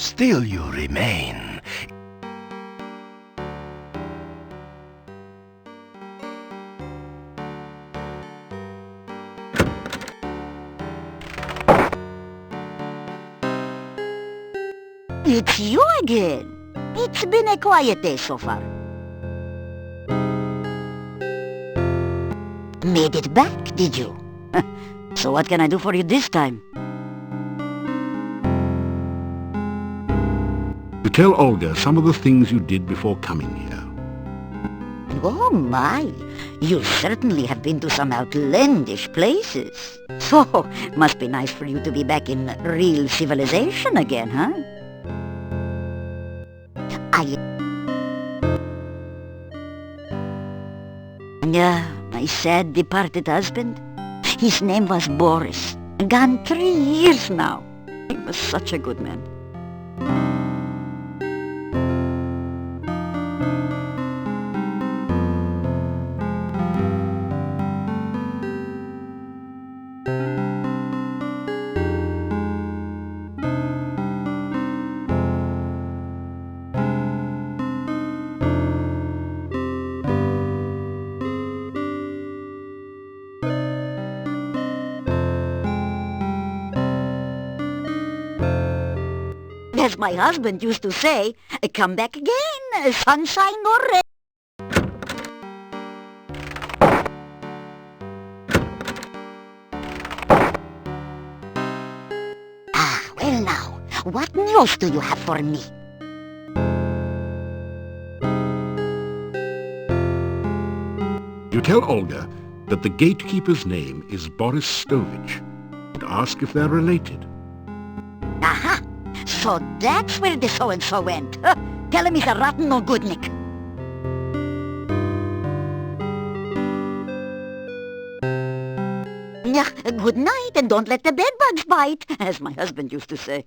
Still you remain. It's you again. It's been a quiet day so far. Made it back, did you? So what can I do for you this time? You tell Olga some of the things you did before coming here. Oh my, you certainly have been to some outlandish places. So, must be nice for you to be back in real civilization again, huh? My sad departed husband. His name was Boris. Gone 3 years now. He was such a good man. As my husband used to say, come back again, sunshine or rain. Well now, what news do you have for me? You tell Olga that the gatekeeper's name is Boris Stovich and ask if they're related. Aha! So that's where the so-and-so went. Tell him he's a rotten no-goodnik. Good night, and don't let the bedbugs bite, as my husband used to say.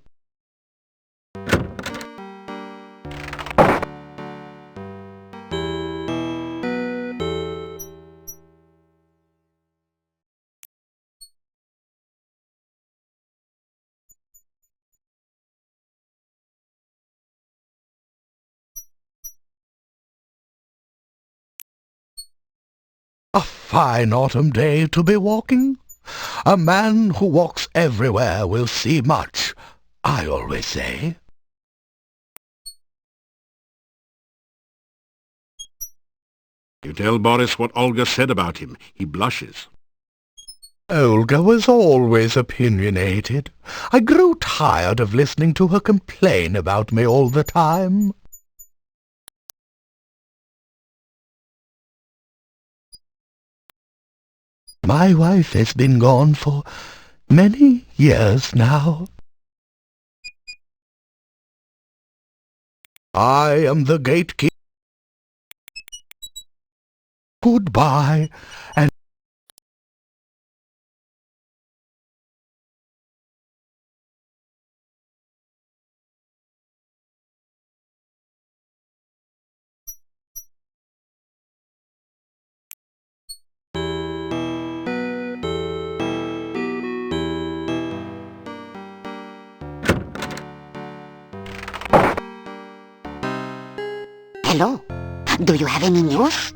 A fine autumn day to be walking. A man who walks everywhere will see much, I always say. You tell Boris what Olga said about him. He blushes. Olga was always opinionated. I grew tired of listening to her complain about me all the time. My wife has been gone for many years now. I am the gatekeeper. Goodbye, and Hello? Do you have any news?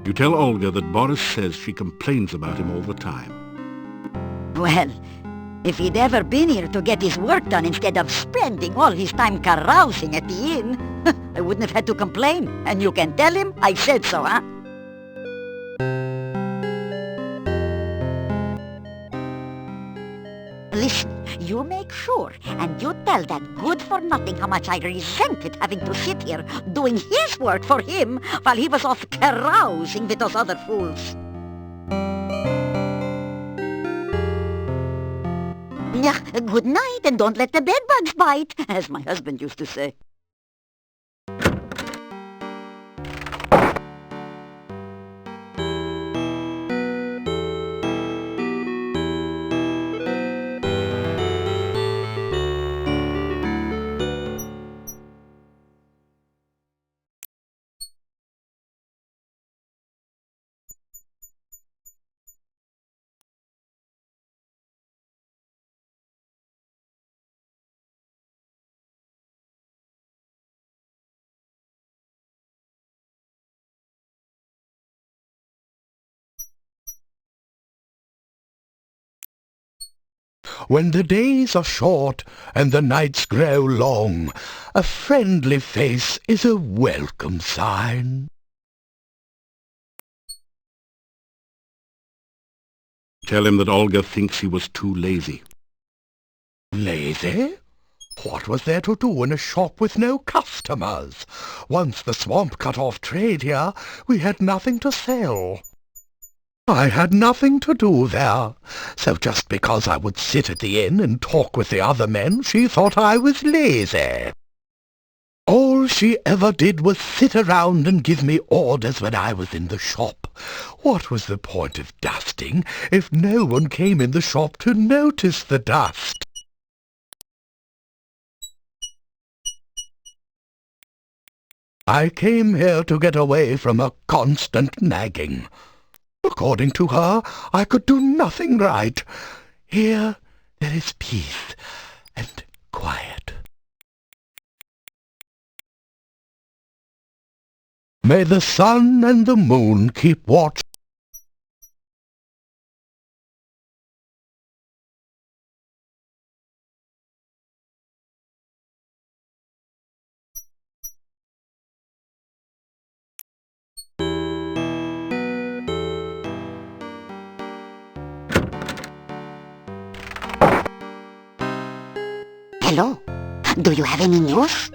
You tell Olga that Boris says she complains about him all the time. Well, if he'd ever been here to get his work done instead of spending all his time carousing at the inn, I wouldn't have had to complain. And you can tell him I said so, huh? Listen, you make sure, and you tell that good-for-nothing how much I resented having to sit here doing his work for him while he was off carousing with those other fools. Good night, and don't let the bedbugs bite, as my husband used to say. When the days are short and the nights grow long, a friendly face is a welcome sign. Tell him that Olga thinks he was too lazy. Lazy? What was there to do in a shop with no customers? Once the swamp cut off trade here, we had nothing to sell. I had nothing to do there, so just because I would sit at the inn and talk with the other men, she thought I was lazy. All she ever did was sit around and give me orders when I was in the shop. What was the point of dusting if no one came in the shop to notice the dust? I came here to get away from a constant nagging. According to her, I could do nothing right. Here there is peace and quiet. May the sun and the moon keep watch. Hello? Do you have any news?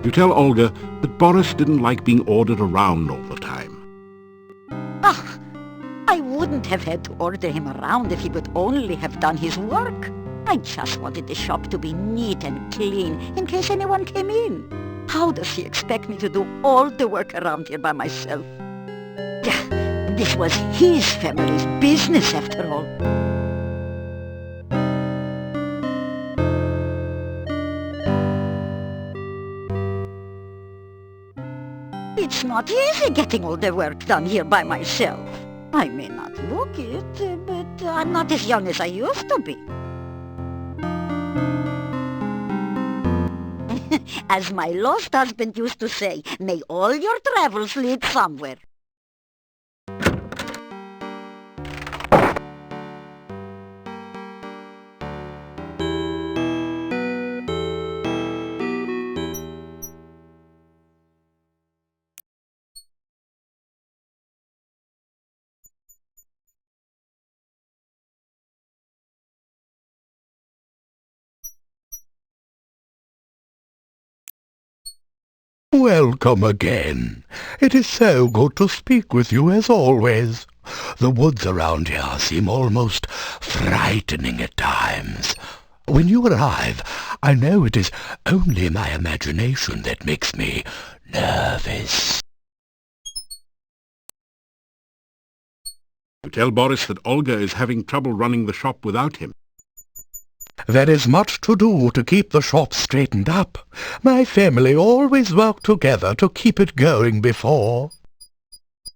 You tell Olga that Boris didn't like being ordered around all the time. Ah, I wouldn't have had to order him around if he would only have done his work. I just wanted the shop to be neat and clean in case anyone came in. How does he expect me to do all the work around here by myself? This was his family's business after all. It's not easy getting all the work done here by myself. I may not look it, but I'm not as young as I used to be. As my lost husband used to say, may all your travels lead somewhere. Welcome again. It is so good to speak with you as always. The woods around here seem almost frightening at times. When you arrive, I know it is only my imagination that makes me nervous. You tell Boris that Olga is having trouble running the shop without him. There is much to do to keep the shop straightened up. My family always worked together to keep it going before.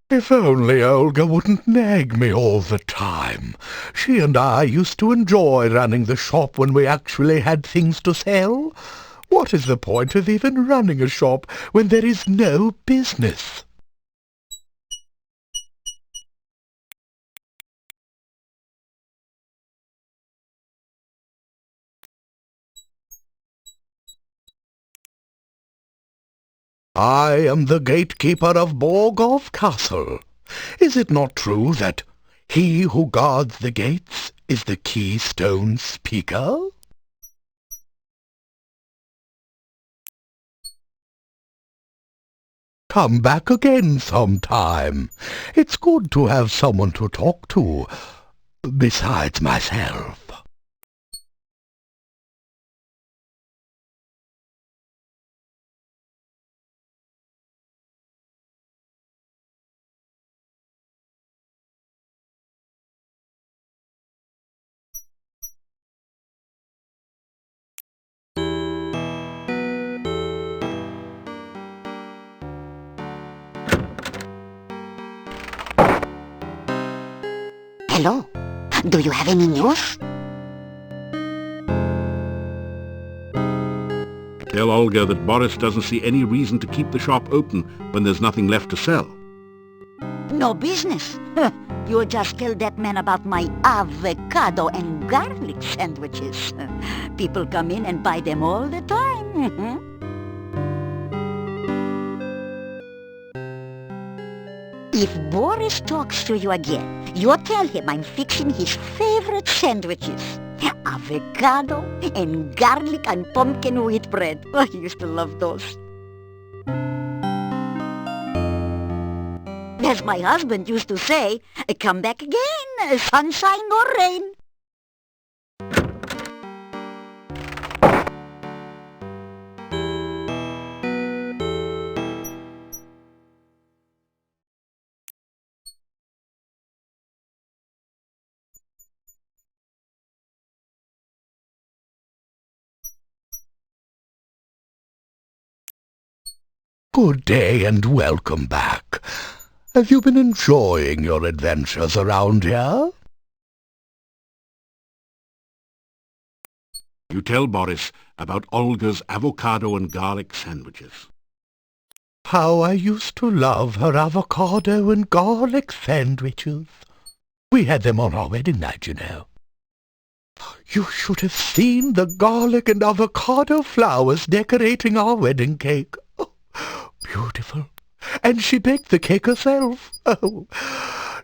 If only Olga wouldn't nag me all the time. She and I used to enjoy running the shop when we actually had things to sell. What is the point of even running a shop when there is no business? I am the gatekeeper of Borgov Castle. Is it not true that he who guards the gates is the keystone speaker? Come back again sometime. It's good to have someone to talk to, besides myself. Hello? Do you have any news? Tell Olga that Boris doesn't see any reason to keep the shop open when there's nothing left to sell. No business. You just tell that man about my avocado and garlic sandwiches. People come in and buy them all the time. If Boris talks to you again, you tell him I'm fixing his favorite sandwiches. Avocado and garlic and pumpkin wheat bread. Oh, he used to love those. As my husband used to say, come back again, sunshine or rain. Good day and welcome back. Have you been enjoying your adventures around here? You tell Boris about Olga's avocado and garlic sandwiches. How I used to love her avocado and garlic sandwiches. We had them on our wedding night, you know. You should have seen the garlic and avocado flowers decorating our wedding cake. Oh, beautiful. And she baked the cake herself. Oh,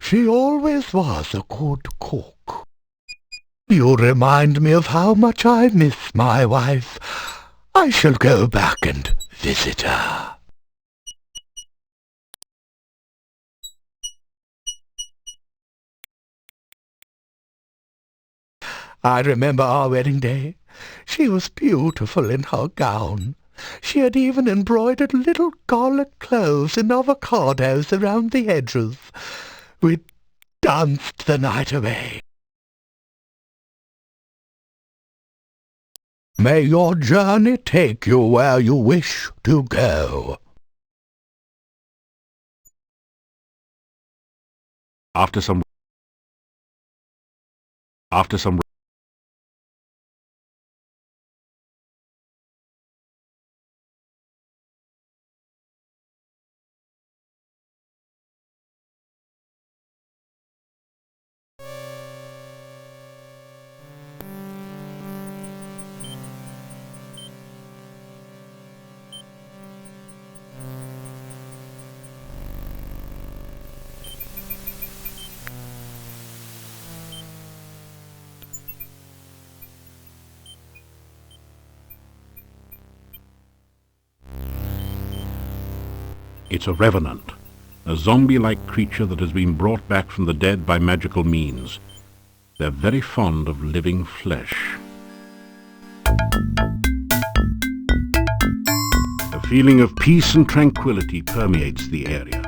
she always was a good cook. You remind me of how much I miss my wife. I shall go back and visit her. I remember our wedding day. She was beautiful in her gown. She had even embroidered little garlic cloves and avocados around the edges. We danced the night away. May your journey take you where you wish to go. After some It's a revenant, a zombie-like creature that has been brought back from the dead by magical means. They're very fond of living flesh. A feeling of peace and tranquility permeates the area.